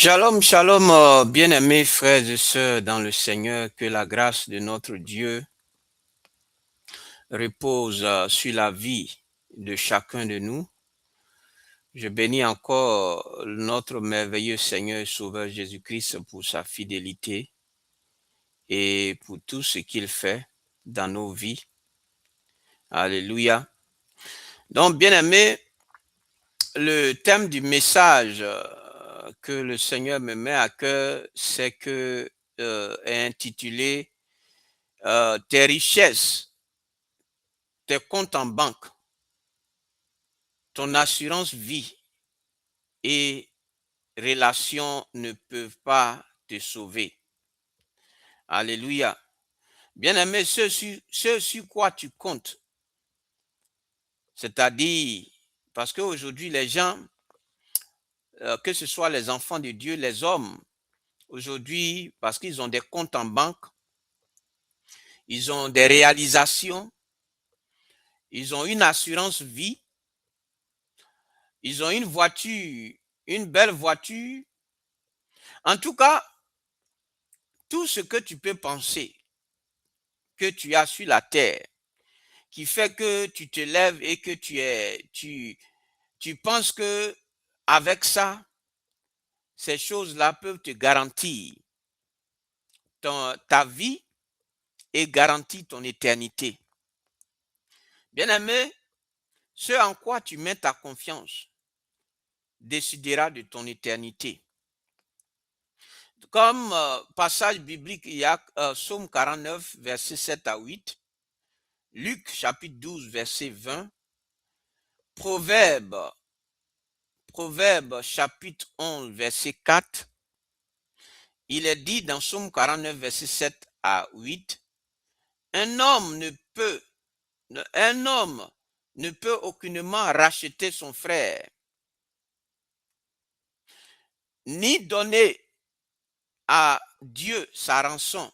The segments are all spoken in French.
Shalom, shalom, bien-aimés frères et sœurs dans le Seigneur, que la grâce de notre Dieu repose sur la vie de chacun de nous. Je bénis encore notre merveilleux Seigneur et Sauveur Jésus-Christ pour sa fidélité et pour tout ce qu'il fait dans nos vies. Alléluia. Donc, bien-aimés, le thème du message que le Seigneur me met à cœur, c'est est intitulé tes richesses, tes comptes en banque, ton assurance vie et relations ne peuvent pas te sauver. Alléluia. Bien-aimé, ce sur quoi tu comptes, c'est-à-dire, parce qu'aujourd'hui, les gens, que ce soit les enfants de Dieu, les hommes, aujourd'hui, parce qu'ils ont des comptes en banque, ils ont des réalisations, ils ont une assurance vie, ils ont une voiture, une belle voiture. En tout cas, tout ce que tu peux penser que tu as sur la terre, qui fait que tu te lèves et que tu penses que avec ça, ces choses-là peuvent te garantir ta vie et garantir ton éternité. Bien-aimé, ce en quoi tu mets ta confiance décidera de ton éternité. Comme passage biblique, il y a Psaume 49, versets 7 à 8, Luc chapitre 12, verset 20, Proverbe chapitre 11, verset 4, il est dit dans Psaume 49, verset 7 à 8, un homme ne peut aucunement racheter son frère, ni donner à Dieu sa rançon,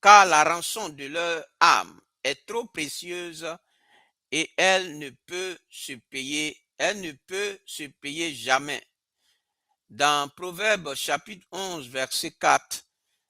car la rançon de leur âme est trop précieuse et elle ne peut se payer jamais. Dans Proverbe chapitre 11, verset 4,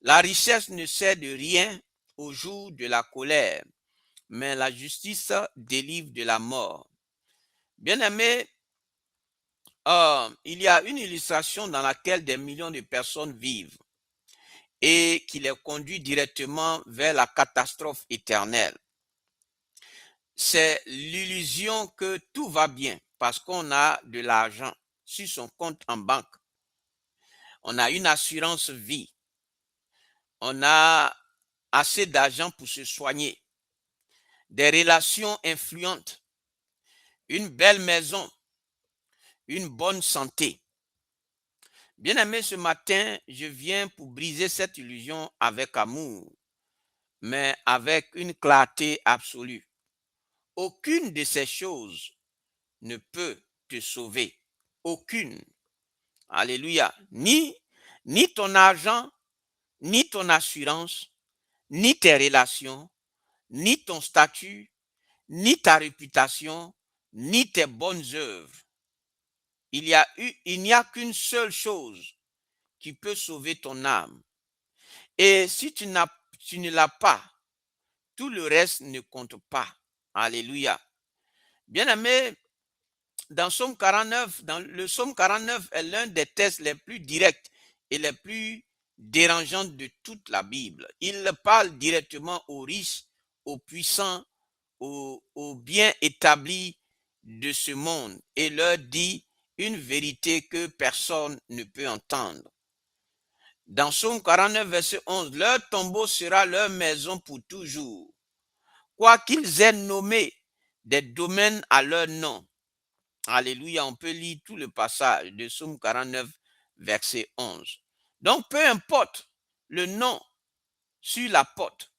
la richesse ne sert de rien au jour de la colère, mais la justice délivre de la mort. Bien-aimé, il y a une illustration dans laquelle des millions de personnes vivent et qui les conduit directement vers la catastrophe éternelle. C'est l'illusion que tout va bien parce qu'on a de l'argent sur son compte en banque. On a une assurance vie. On a assez d'argent pour se soigner. Des relations influentes. Une belle maison. Une bonne santé. Bien-aimé, ce matin, je viens pour briser cette illusion avec amour, mais avec une clarté absolue. Aucune de ces choses ne peut te sauver. Aucune. Alléluia. Ni ton argent, ni ton assurance, ni tes relations, ni ton statut, ni ta réputation, ni tes bonnes œuvres. Il n'y a qu'une seule chose qui peut sauver ton âme. Et si tu ne l'as pas, tout le reste ne compte pas. Alléluia. Bien-aimé, dans le Psaume 49 est l'un des textes les plus directs et les plus dérangeants de toute la Bible. Il parle directement aux riches, aux puissants, aux bien établis de ce monde et leur dit une vérité que personne ne peut entendre. Dans Psaume 49, verset 11, leur tombeau sera leur maison pour toujours, quoiqu'ils aient nommé des domaines à leur nom. Alléluia, on peut lire tout le passage de Psaume 49, verset 11. Donc, peu importe le nom sur la porte,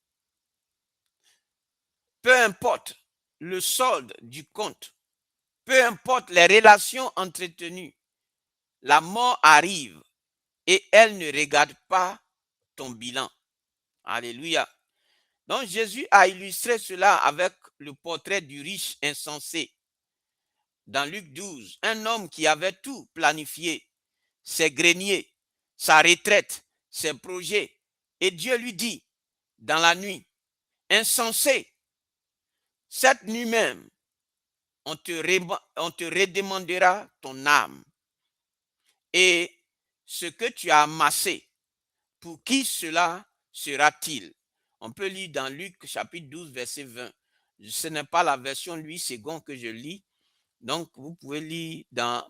peu importe le solde du compte, peu importe les relations entretenues, la mort arrive et elle ne regarde pas ton bilan. Alléluia. Donc, Jésus a illustré cela avec le portrait du riche insensé. Dans Luc 12, un homme qui avait tout planifié, ses greniers, sa retraite, ses projets. Et Dieu lui dit, dans la nuit, insensé, cette nuit même, on te redemandera ton âme. Et ce que tu as amassé, pour qui cela sera-t-il? On peut lire dans Luc chapitre 12, verset 20. Ce n'est pas la version Louis II que je lis. Donc, vous pouvez lire dans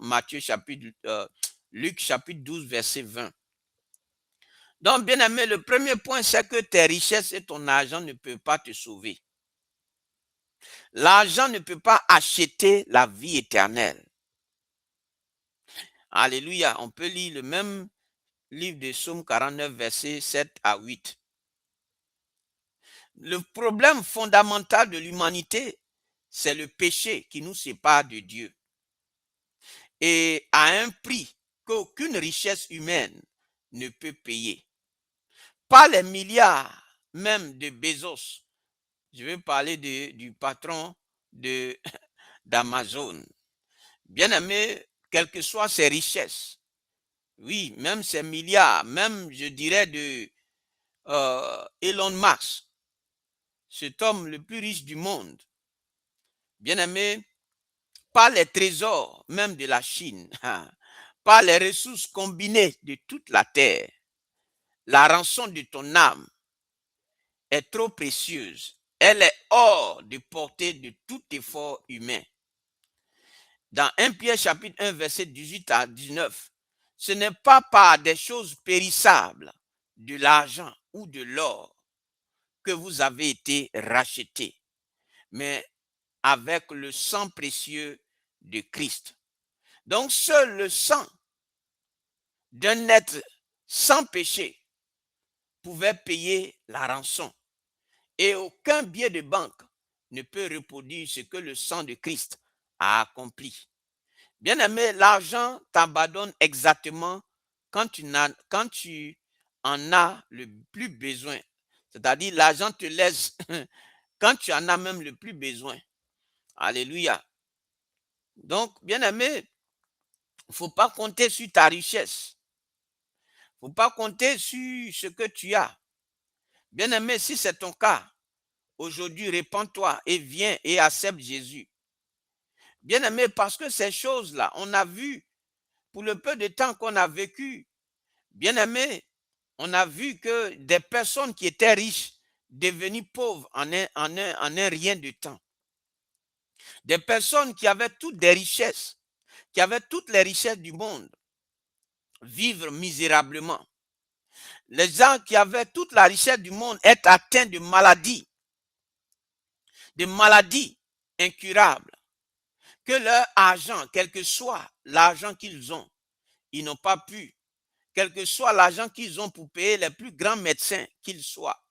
Luc chapitre 12, verset 20. Donc, bien aimé, le premier point, c'est que tes richesses et ton argent ne peuvent pas te sauver. L'argent ne peut pas acheter la vie éternelle. Alléluia. On peut lire le même livre de Psaume 49, versets 7 à 8. Le problème fondamental de l'humanité, c'est le péché qui nous sépare de Dieu. Et à un prix qu'aucune richesse humaine ne peut payer. Pas les milliards, même de Bezos. Je vais parler du patron d'Amazon. Bien aimé, quelles que soient ses richesses, oui, même ses milliards, même je dirais de Elon Musk, cet homme le plus riche du monde, bien aimé, pas les trésors même de la Chine, pas les ressources combinées de toute la terre, la rançon de ton âme est trop précieuse. Elle est hors de portée de tout effort humain. Dans 1 Pierre chapitre 1, verset 18 à 19, ce n'est pas par des choses périssables, de l'argent ou de l'or, que vous avez été rachetés, mais avec le sang précieux de Christ. Donc seul le sang d'un être sans péché pouvait payer la rançon. Et aucun billet de banque ne peut reproduire ce que le sang de Christ a accompli. Bien aimé, l'argent t'abandonne exactement quand tu en as le plus besoin. C'est-à-dire l'argent te laisse quand tu en as même le plus besoin. Alléluia. Donc, bien aimé, il ne faut pas compter sur ta richesse. Il ne faut pas compter sur ce que tu as. Bien aimé, si c'est ton cas, aujourd'hui, répands-toi et viens et accepte Jésus. Bien aimé, parce que ces choses-là, on a vu, pour le peu de temps qu'on a vécu, bien aimé, on a vu que des personnes qui étaient riches devenues pauvres en un rien de temps. Des personnes qui avaient toutes des richesses, qui avaient toutes les richesses du monde, vivre misérablement. Les gens qui avaient toute la richesse du monde être atteints de maladies incurables. Que leur argent, quel que soit l'argent qu'ils ont, ils n'ont pas pu, quel que soit l'argent qu'ils ont pour payer les plus grands médecins qu'ils soient,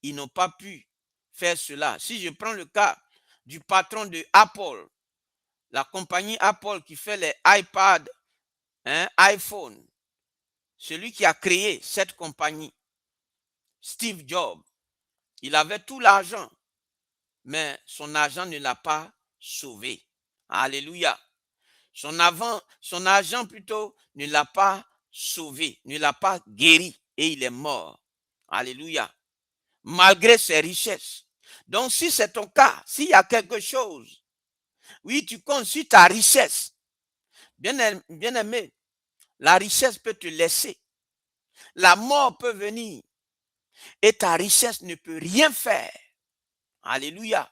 ils n'ont pas pu faire cela. Si je prends le cas du patron de Apple, la compagnie Apple qui fait les iPads, iPhone, celui qui a créé cette compagnie, Steve Jobs, il avait tout l'argent, mais son argent ne l'a pas sauvé. Alléluia. Son argent plutôt ne l'a pas sauvé, ne l'a pas guéri et il est mort. Alléluia. Malgré ses richesses. Donc si c'est ton cas, s'il y a quelque chose, oui, tu comptes sur ta richesse. Bien aimé, la richesse peut te laisser. La mort peut venir et ta richesse ne peut rien faire. Alléluia.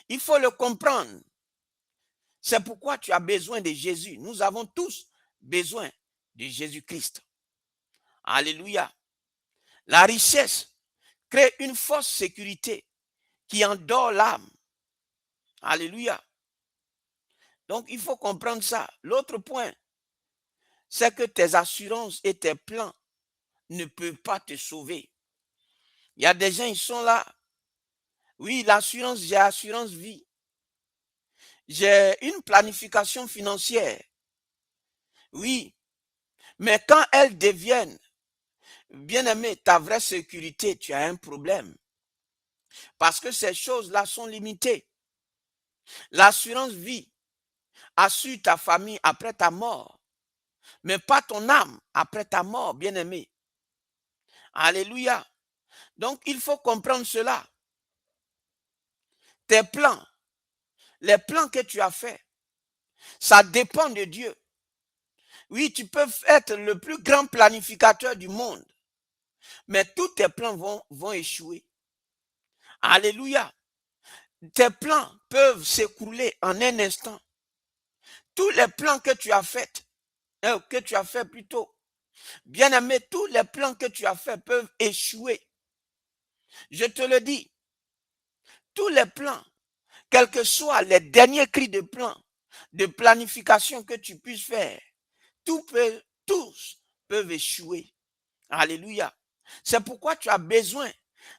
Il faut le comprendre. C'est pourquoi tu as besoin de Jésus. Nous avons tous besoin de Jésus-Christ. Alléluia. La richesse crée une fausse sécurité qui endort l'âme. Alléluia. Donc, il faut comprendre ça. L'autre point, c'est que tes assurances et tes plans ne peuvent pas te sauver. Il y a des gens, ils sont là. Oui, l'assurance, j'ai assurance vie. J'ai une planification financière. Oui, mais quand elles deviennent, bien aimé, ta vraie sécurité, tu as un problème. Parce que ces choses-là sont limitées. L'assurance vie assure ta famille après ta mort. mais pas ton âme après ta mort, bien-aimé. Alléluia. Donc, il faut comprendre cela. Tes plans, les plans que tu as faits, ça dépend de Dieu. Oui, tu peux être le plus grand planificateur du monde, mais tous tes plans vont échouer. Alléluia. Tes plans peuvent s'écrouler en un instant. Tous les plans que tu as faits, plutôt, bien-aimé, tous les plans que tu as faits peuvent échouer. Je te le dis, tous les plans, quels que soient les derniers cris de plan, de planification que tu puisses faire, tous peuvent échouer. Alléluia. C'est pourquoi tu as besoin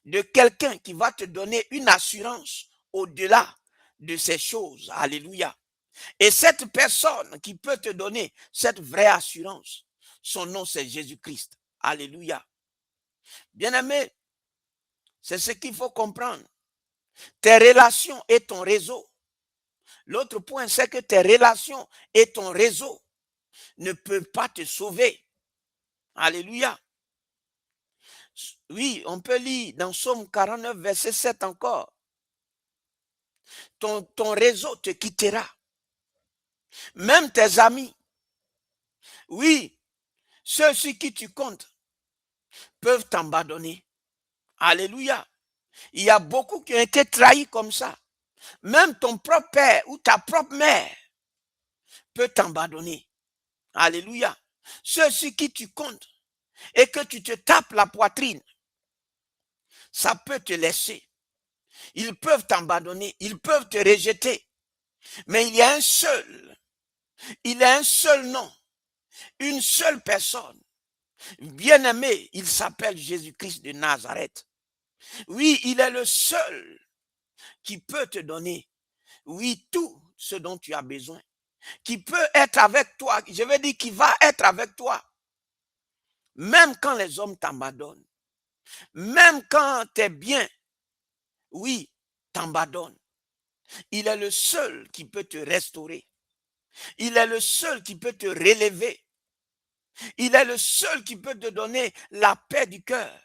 de quelqu'un qui va te donner une assurance au-delà de ces choses. Alléluia. Et cette personne qui peut te donner cette vraie assurance, son nom c'est Jésus-Christ. Alléluia. Bien-aimé, c'est ce qu'il faut comprendre. Tes relations et ton réseau. L'autre point, c'est que tes relations et ton réseau ne peuvent pas te sauver. Alléluia. Oui, on peut lire dans Psaume 49, verset 7 encore. Ton réseau te quittera. Même tes amis. Oui, ceux sur qui tu comptes peuvent t'abandonner. Alléluia. Il y a beaucoup qui ont été trahis comme ça. Même ton propre père ou ta propre mère peut t'abandonner. Alléluia. Ceux sur qui tu comptes et que tu te tapes la poitrine, ça peut te laisser. Ils peuvent t'abandonner, ils peuvent te rejeter. Mais il y a un seul nom, une seule personne. Bien-aimé, il s'appelle Jésus-Christ de Nazareth. Oui, il est le seul qui peut te donner, oui, tout ce dont tu as besoin. Qui peut être avec toi, je veux dire qui va être avec toi. Même quand les hommes t'abandonnent. Même quand tes biens, oui, t'abandonnent. Il est le seul qui peut te restaurer. Il est le seul qui peut te relever. Il est le seul qui peut te donner la paix du cœur.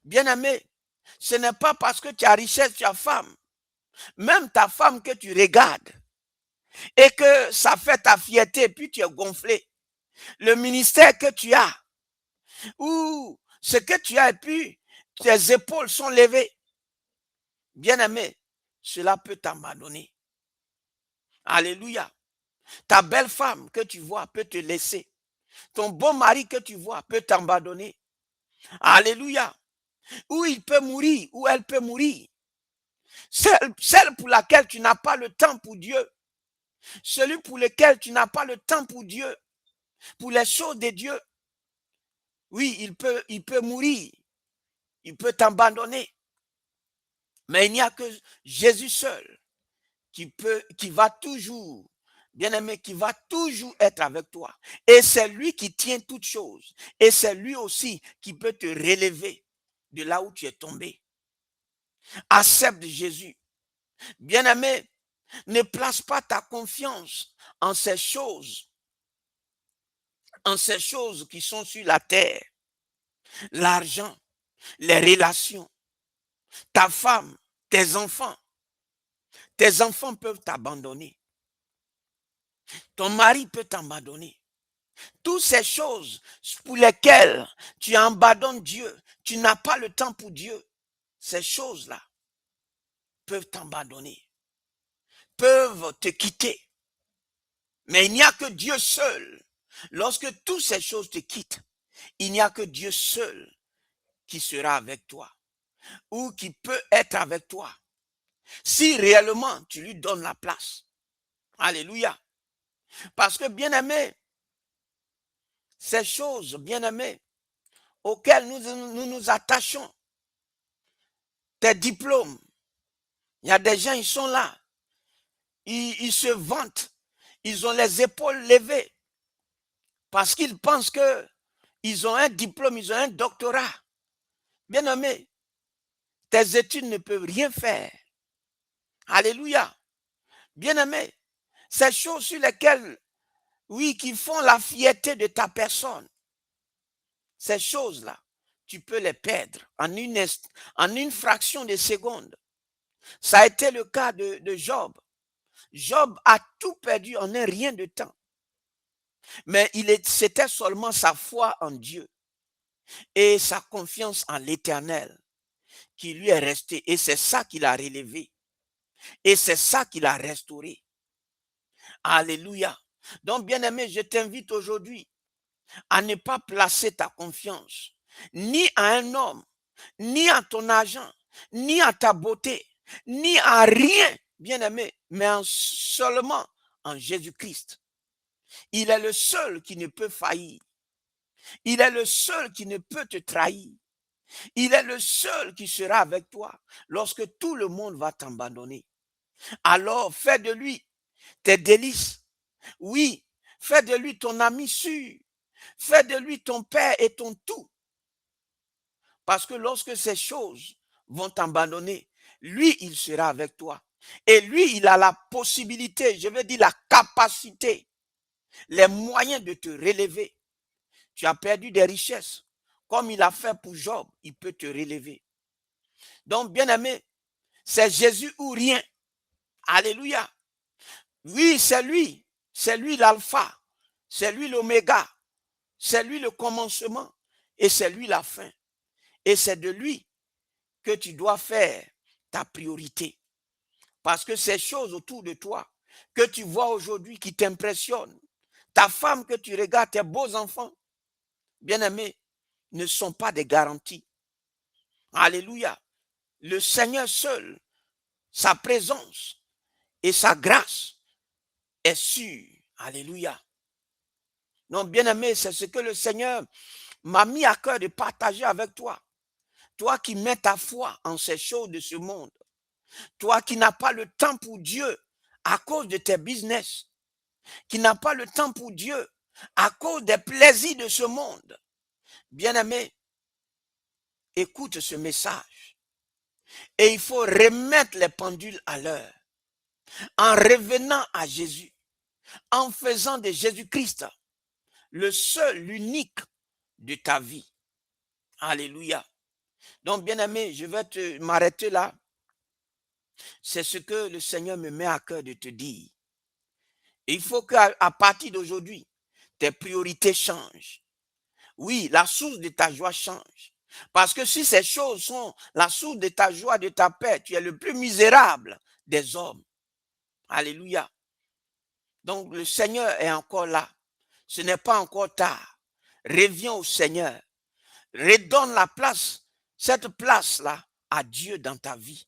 Bien-aimé, ce n'est pas parce que tu as richesse, tu as femme. Même ta femme que tu regardes et que ça fait ta fierté, puis tu es gonflé. Le ministère que tu as, ou ce que tu as, et puis tes épaules sont levées. Bien-aimé, cela peut t'abandonner. Alléluia. Ta belle femme que tu vois peut te laisser. Ton beau mari que tu vois peut t'abandonner. Alléluia. Ou il peut mourir, ou elle peut mourir. Celle pour laquelle tu n'as pas le temps pour Dieu. Celui pour lequel tu n'as pas le temps pour Dieu. Pour les choses de Dieu. Oui, il peut mourir. Il peut t'abandonner. Mais il n'y a que Jésus seul qui va toujours, bien-aimé, qui va toujours être avec toi. Et c'est lui qui tient toutes choses. Et c'est lui aussi qui peut te relever de là où tu es tombé. Accepte Jésus. Bien-aimé, ne place pas ta confiance en ces choses qui sont sur la terre. L'argent, les relations, ta femme, tes enfants. Tes enfants peuvent t'abandonner. Ton mari peut t'abandonner. Toutes ces choses pour lesquelles tu abandonnes Dieu, tu n'as pas le temps pour Dieu. Ces choses-là peuvent t'abandonner, peuvent te quitter. Mais il n'y a que Dieu seul. Lorsque toutes ces choses te quittent, il n'y a que Dieu seul qui sera avec toi ou qui peut être avec toi. Si réellement tu lui donnes la place. Alléluia. Parce que bien-aimé, ces choses, bien-aimé, auxquelles nous attachons, tes diplômes, il y a des gens, ils sont là, ils se vantent, ils ont les épaules levées, parce qu'ils pensent qu'ils ont un diplôme, ils ont un doctorat. Bien-aimé, tes études ne peuvent rien faire. Alléluia. Bien-aimé, ces choses sur lesquelles oui, qui font la fierté de ta personne. Ces choses-là, tu peux les perdre en une fraction de seconde. Ça a été le cas de Job. Job a tout perdu en un rien de temps. Mais c'était seulement sa foi en Dieu et sa confiance en l'Éternel qui lui est resté. Et c'est ça qui l'a relevé. Et c'est ça qui l'a restauré. Alléluia. Donc, bien-aimé, je t'invite aujourd'hui à ne pas placer ta confiance ni à un homme, ni à ton argent, ni à ta beauté, ni à rien, bien-aimé, mais seulement en Jésus-Christ. Il est le seul qui ne peut faillir. Il est le seul qui ne peut te trahir. Il est le seul qui sera avec toi lorsque tout le monde va t'abandonner. Alors, fais de lui tes délices. Oui, fais de lui ton ami sûr. Fais de lui ton père et ton tout. Parce que lorsque ces choses vont t'abandonner, lui, il sera avec toi. Et lui, il a la possibilité, je veux dire la capacité, les moyens de te relever. Tu as perdu des richesses. Comme il a fait pour Job, il peut te relever. Donc, bien aimé, c'est Jésus ou rien. Alléluia. Oui, c'est lui. C'est lui l'alpha. C'est lui l'oméga. C'est lui le commencement. Et c'est lui la fin. Et c'est de lui que tu dois faire ta priorité. Parce que ces choses autour de toi que tu vois aujourd'hui qui t'impressionnent, ta femme que tu regardes, tes beaux enfants, bien-aimés, ne sont pas des garanties. Alléluia. Le Seigneur seul, sa présence et sa grâce est sûre. Alléluia. Donc, bien-aimé, c'est ce que le Seigneur m'a mis à cœur de partager avec toi. Toi qui mets ta foi en ces choses de ce monde. Toi qui n'as pas le temps pour Dieu à cause de tes business. Qui n'as pas le temps pour Dieu à cause des plaisirs de ce monde. Bien-aimé, écoute ce message. Et il faut remettre les pendules à l'heure. En revenant à Jésus. En faisant de Jésus-Christ le seul, l'unique de ta vie. Alléluia. Donc, bien-aimé, je vais m'arrêter là. C'est ce que le Seigneur me met à cœur de te dire. Et il faut qu'à partir d'aujourd'hui, tes priorités changent. Oui, la source de ta joie change. Parce que si ces choses sont la source de ta joie, de ta paix, tu es le plus misérable des hommes. Alléluia. Donc, le Seigneur est encore là. Ce n'est pas encore tard. Reviens au Seigneur. Redonne la place, cette place-là, à Dieu dans ta vie.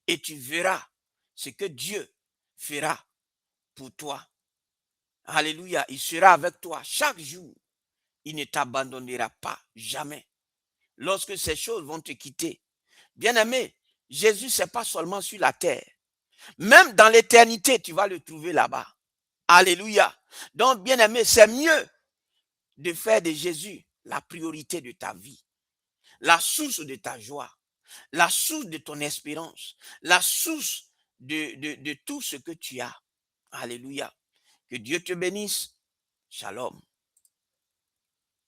Et tu verras ce que Dieu fera pour toi. Alléluia. Il sera avec toi chaque jour. Il ne t'abandonnera pas, jamais. Lorsque ces choses vont te quitter. Bien-aimé, Jésus, ce n'est pas seulement sur la terre. Même dans l'éternité, tu vas le trouver là-bas. Alléluia. Donc, bien-aimé, c'est mieux de faire de Jésus la priorité de ta vie. La source de ta joie, la source de ton espérance, la source de tout ce que tu as. Alléluia. Que Dieu te bénisse. Shalom.